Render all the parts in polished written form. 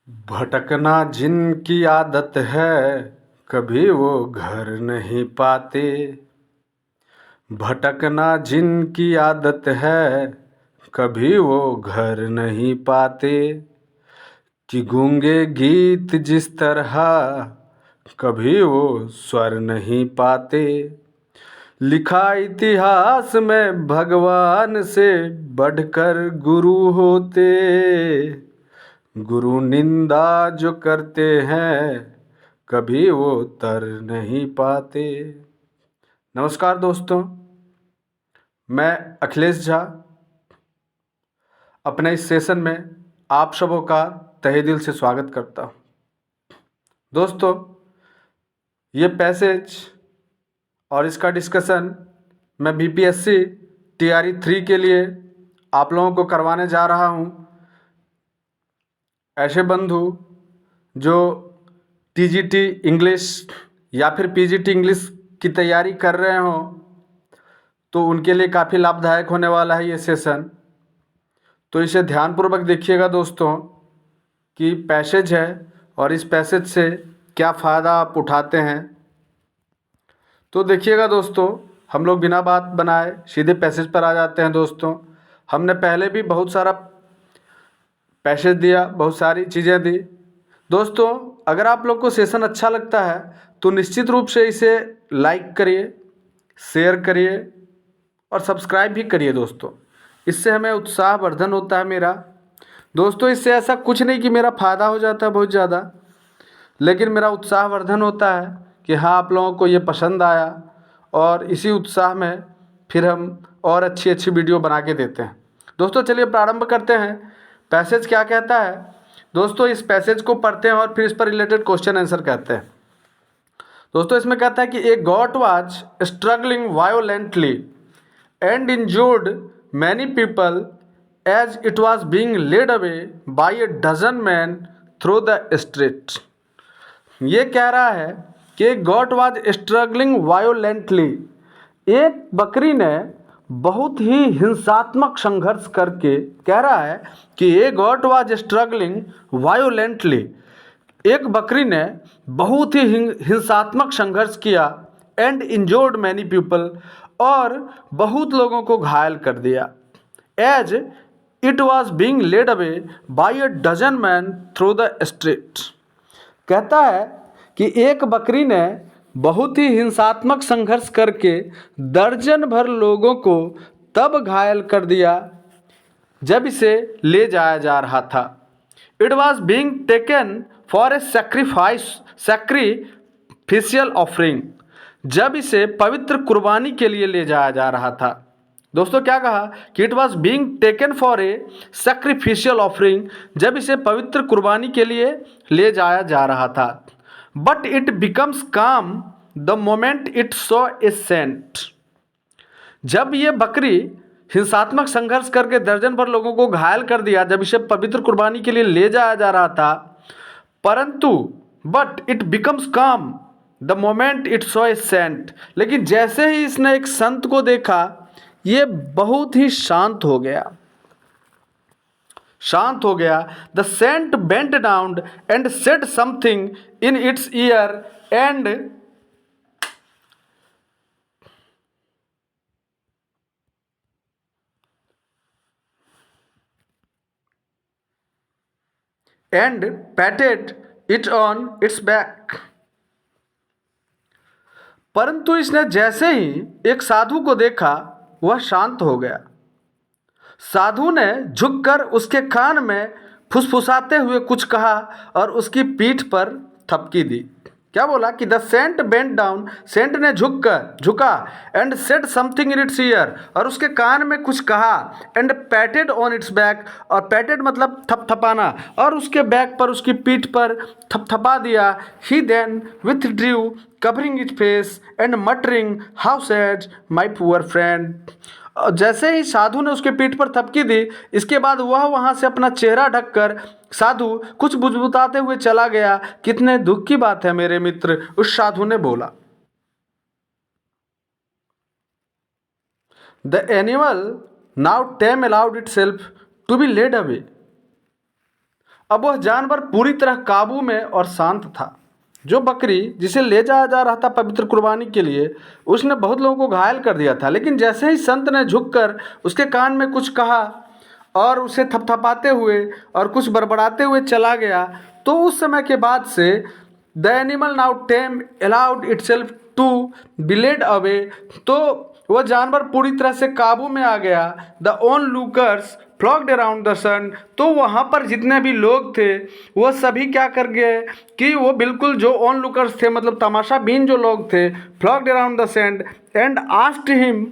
भटकना जिनकी आदत है, कभी वो घर नहीं पाते। भटकना जिनकी आदत है, कभी वो घर नहीं पाते। कि गूंगे गीत जिस तरह, कभी वो स्वर नहीं पाते। लिखा इतिहास में भगवान से बढ़कर गुरु होते। गुरु निंदा जो करते हैं, कभी वो तर नहीं पाते। नमस्कार दोस्तों, मैं अखिलेश झा अपने इस सेशन में आप सबों का तहे दिल से स्वागत करता हूँ। दोस्तों, ये पैसेज और इसका डिस्कशन मैं बीपीएससी टीआरई 3 के लिए आप लोगों को करवाने जा रहा हूँ। ऐसे बंधु जो टीजीटी इंग्लिश या फिर पीजीटी इंग्लिश की तैयारी कर रहे हों, तो उनके लिए काफ़ी लाभदायक होने वाला है ये सेशन। तो इसे ध्यानपूर्वक देखिएगा दोस्तों कि पैसेज है और इस पैसेज से क्या फ़ायदा आप उठाते हैं। तो देखिएगा दोस्तों, हम लोग बिना बात बनाए सीधे पैसेज पर आ जाते हैं। दोस्तों, हमने पहले भी बहुत सारा पैसेज दिया, बहुत सारी चीज़ें दी। दोस्तों, अगर आप लोग को सेशन अच्छा लगता है तो निश्चित रूप से इसे लाइक करिए, शेयर करिए और सब्सक्राइब भी करिए दोस्तों। इससे हमें उत्साहवर्धन होता है मेरा। दोस्तों, इससे ऐसा कुछ नहीं कि मेरा फ़ायदा हो जाता है बहुत ज़्यादा, लेकिन मेरा उत्साहवर्धन होता है कि हाँ, आप लोगों को ये पसंद आया और इसी उत्साह में फिर हम और अच्छी अच्छी वीडियो बना के देते हैं। दोस्तों, चलिए प्रारंभ करते हैं। पैसेज क्या कहता है दोस्तों, इस पैसेज को पढ़ते हैं और फिर इस पर रिलेटेड क्वेश्चन आंसर कहते हैं। दोस्तों, इसमें कहता है कि a goat was struggling violently and injured many people as it was being led away by a dozen men through the street। ये कह रहा है कि गॉट वाज स्ट्रगलिंग वायोलेंटली, एक बकरी ने बहुत ही हिंसात्मक संघर्ष करके, कह रहा है कि a goat was struggling violently, एक बकरी ने बहुत ही हिंसात्मक संघर्ष किया, एंड इंजोर्ड मैनी पीपल, और बहुत लोगों को घायल कर दिया। As it was being led away by a dozen man through the street. कहता है कि एक बकरी ने बहुत ही हिंसात्मक संघर्ष करके दर्जन भर लोगों को तब घायल कर दिया जब इसे ले जाया जा रहा था। It was being taken for a sacrificial offering, जब इसे पवित्र कुर्बानी के लिए ले जाया जा रहा था। दोस्तों, क्या कहा कि it was being taken for a sacrificial offering, जब इसे पवित्र कुर्बानी के लिए ले जाया जा रहा था। But it becomes calm the moment it saw a saint. जब ये बकरी हिंसात्मक संघर्ष करके दर्जन भर लोगों को घायल कर दिया जब इसे पवित्र कुर्बानी के लिए ले जाया जा रहा था, परंतु but it becomes calm the moment it saw a saint, लेकिन जैसे ही इसने एक संत को देखा, ये बहुत ही शांत हो गया। शांत हो गया। The saint bent down and said something in its ear and patted it on its back. परंतु इसने जैसे ही एक साधु को देखा, वह शांत हो गया। साधु ने झुककर उसके कान में फुसफुसाते हुए कुछ कहा और उसकी पीठ पर थपकी दी। क्या बोला कि the saint bent down, saint ने झुका, and said something in its ear, और उसके कान में कुछ कहा, and patted on its back, और पैटेड मतलब थपथपाना, और उसके बैक पर, उसकी पीठ पर थपथपा दिया। He then withdrew covering its face and muttering how sad my poor friend. जैसे ही साधु ने उसके पीठ पर थपकी दी, इसके बाद वह वहां से अपना चेहरा ढककर साधु कुछ बुझबुझाते हुए चला गया। कितने दुख की बात है मेरे मित्र, उस साधु ने बोला। The animal now tame allowed itself to be led away. अब वह जानवर पूरी तरह काबू में और शांत था। जो बकरी जिसे ले जाया जा रहा था पवित्र कुर्बानी के लिए, उसने बहुत लोगों को घायल कर दिया था। लेकिन जैसे ही संत ने झुककर उसके कान में कुछ कहा और उसे थपथपाते हुए और कुछ बड़बड़ाते हुए चला गया, तो उस समय के बाद से the animal now tame allowed itself to be led away, तो वह जानवर पूरी तरह से काबू में आ गया। द ओन लूकर्स फ्लॉक्ड अराउंड द सन, तो वहाँ पर जितने भी लोग थे वो सभी क्या कर गए कि वो बिल्कुल जो ऑन लुकर्स थे, मतलब तमाशा बीन जो लोग थे, flocked around the saint and asked him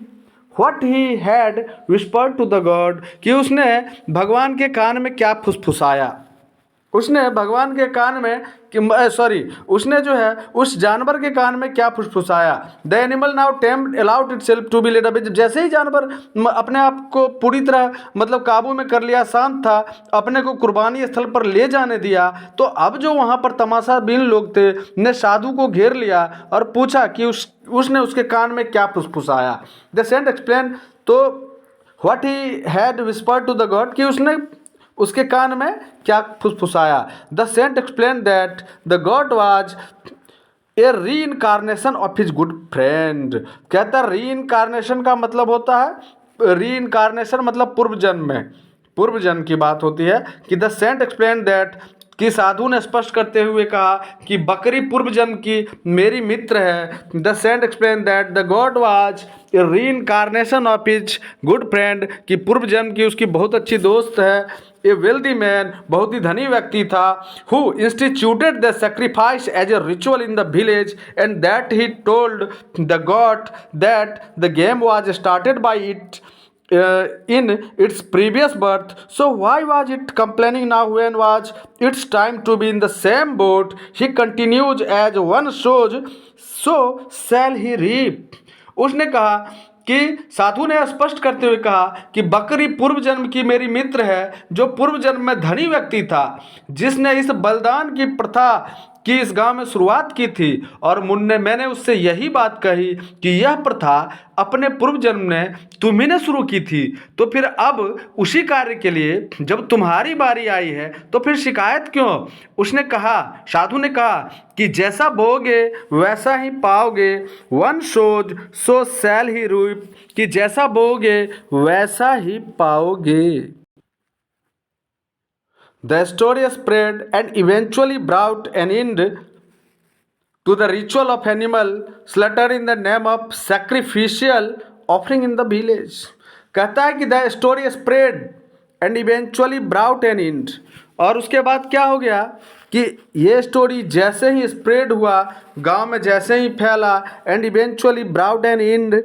what he had whispered to the god, कि उसने भगवान के कान में क्या फुसफुसाया। उसने भगवान के कान में उसने जो है उस जानवर के कान में क्या फुसफुसाया। The animal now tamed allowed itself to be led away, जैसे ही जानवर अपने आप को पूरी तरह मतलब काबू में कर लिया, शांत था, अपने को कुर्बानी स्थल पर ले जाने दिया, तो अब जो वहाँ पर तमाशा बीन लोग थे ने साधु को घेर लिया और पूछा कि उसने उसके कान में क्या फुसफुसाया। द सेंट एक्सप्लेन, तो what he had whispered to the god, कि उसने उसके कान में क्या फुसफुसाया। The saint explain that the god was a reincarnation of his good friend. कहता है री इनकारनेशन का मतलब होता है, री इनकारनेशन मतलब पूर्व जन्म में, पूर्व जन्म की बात होती है। कि द सेंट एक्सप्लेन दैट, कि साधु ने स्पष्ट करते हुए कहा कि बकरी पूर्व जन्म की मेरी मित्र है। The saint explain that the god was a reincarnation of his good friend, कि पूर्व जन्म की उसकी बहुत अच्छी दोस्त है। ए वेल्दी मैन, बहुत ही धनी व्यक्ति था, who instituted the sacrifice as a ritual in the village and that he told the god that the game was started by it in its previous birth, so why was it complaining now when was its time to be in the same boat? He continues, as one sows so shall he reap. उसने कहा कि साधु ने स्पष्ट करते हुए कहा कि बकरी पूर्व जन्म की मेरी मित्र है, जो पूर्व जन्म में धनी व्यक्ति था, जिसने इस बलिदान की प्रथा की इस गांव में शुरुआत की थी। और मैंने उससे यही बात कही कि यह प्रथा अपने पूर्व जन्म में तुम्ही ने शुरू की थी, तो फिर अब उसी कार्य के लिए जब तुम्हारी बारी आई है तो फिर शिकायत क्यों। उसने कहा, साधु ने कहा कि जैसा बोओगे वैसा ही पाओगे, वन सोज सो शैल ही रीप, कि जैसा बोओगे वैसा ही पाओगे। The story spread and eventually brought an end to the ritual of animal slaughter in the name of sacrificial offering in the village. कहता है कि the story spread and eventually brought an end, और उसके बाद क्या हो गया कि ये स्टोरी जैसे ही स्प्रेड हुआ, गांव में जैसे ही फैला, and eventually brought an end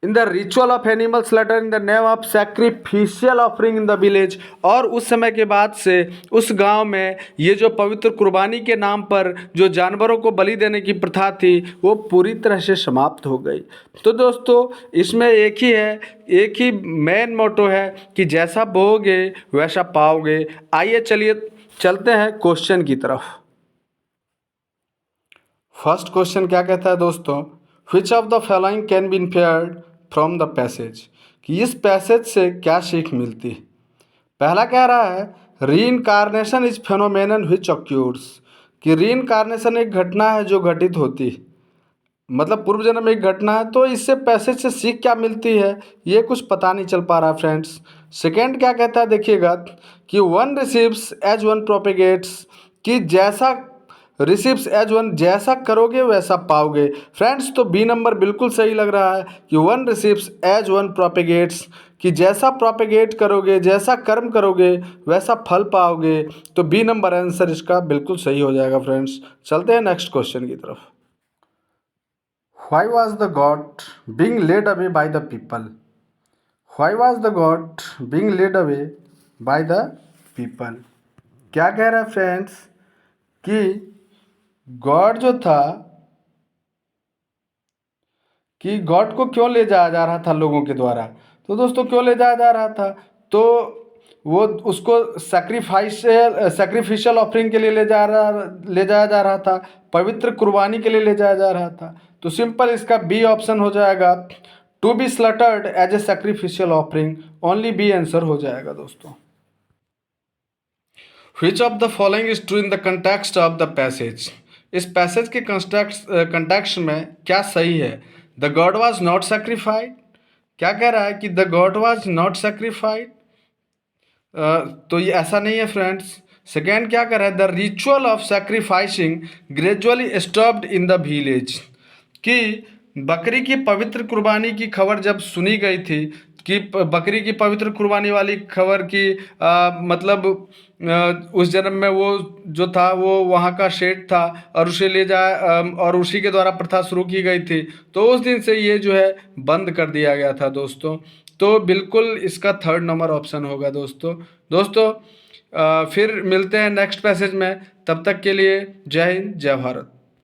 in the ritual of animal slaughter in the name of sacrificial offering in the village, और उस समय के बाद से उस गांव में ये जो पवित्र कुर्बानी के नाम पर जो जानवरों को बलि देने की प्रथा थी वो पूरी तरह से समाप्त हो गई। तो दोस्तों इसमें एक ही मेन मोटो है कि जैसा बोओगे वैसा पाओगे। आइए चलिए चलते हैं क्वेश्चन की तरफ। फर्स्ट क्वेश्चन क्या कहता है दोस्तों, which of the following can be inferred from the passage, कि इस पैसेज से क्या सीख मिलती है। पहला कह रहा है रीइनकार्नेशन इज फेनोमेनन व्हिच ऑक्यूर्स, कि रीइनकार्नेशन एक घटना है जो घटित होती है, मतलब पूर्व जन्म में एक घटना है। तो इससे पैसेज से सीख क्या मिलती है ये कुछ पता नहीं चल पा रहा फ्रेंड्स। सेकेंड क्या कहता है देखिएगा कि वन रिसीव्स एज वन प्रोपेगेट्स, कि जैसा रिसीव्स एज वन, जैसा करोगे वैसा पाओगे। फ्रेंड्स तो बी नंबर बिल्कुल सही लग रहा है कि वन रिसीव्स एज वन प्रोपेगेट्स, कि जैसा प्रोपेगेट करोगे, जैसा कर्म करोगे वैसा फल पाओगे। तो बी नंबर आंसर इसका बिल्कुल सही हो जाएगा फ्रेंड्स। चलते हैं नेक्स्ट क्वेश्चन की तरफ। Why was the god being led away by the people, why was the god being led away by the people. क्या कह रहा है फ्रेंड्स कि गॉड जो था, कि गॉड को क्यों ले जाया जा रहा था लोगों के द्वारा। तो दोस्तों क्यों ले जाया जा रहा था, तो वो उसको सैक्रिफिशियल ऑफरिंग के लिए ले जाया जा रहा था, पवित्र कुर्बानी के लिए ले जाया जा रहा था। तो सिंपल इसका बी ऑप्शन हो जाएगा, to be slaughtered as a sacrificial offering. Only B answer हो जाएगा दोस्तों। Which of the following is true in the context of the passage? इस पैसेज के कंटेक्स्ट में क्या सही है? द गॉड वॉज नॉट सेक्रीफाइड, क्या कह रहा है कि द गॉड वॉज नॉट सेक्रीफाइड, तो ये ऐसा नहीं है फ्रेंड्स। सेकेंड क्या कर रहा है? The ritual of sacrificing gradually stopped in the village, कि बकरी की पवित्र कुर्बानी की खबर जब सुनी गई थी, कि बकरी की पवित्र कुर्बानी वाली खबर की मतलब उस जन्म में वो जो था वो वहाँ का शेठ था और उसे ले जा और उसी के द्वारा प्रथा शुरू की गई थी, तो उस दिन से ये जो है बंद कर दिया गया था दोस्तों। तो बिल्कुल इसका थर्ड नंबर ऑप्शन होगा दोस्तों। फिर मिलते हैं नेक्स्ट पैसेज में, तब तक के लिए जय हिंद जय भारत।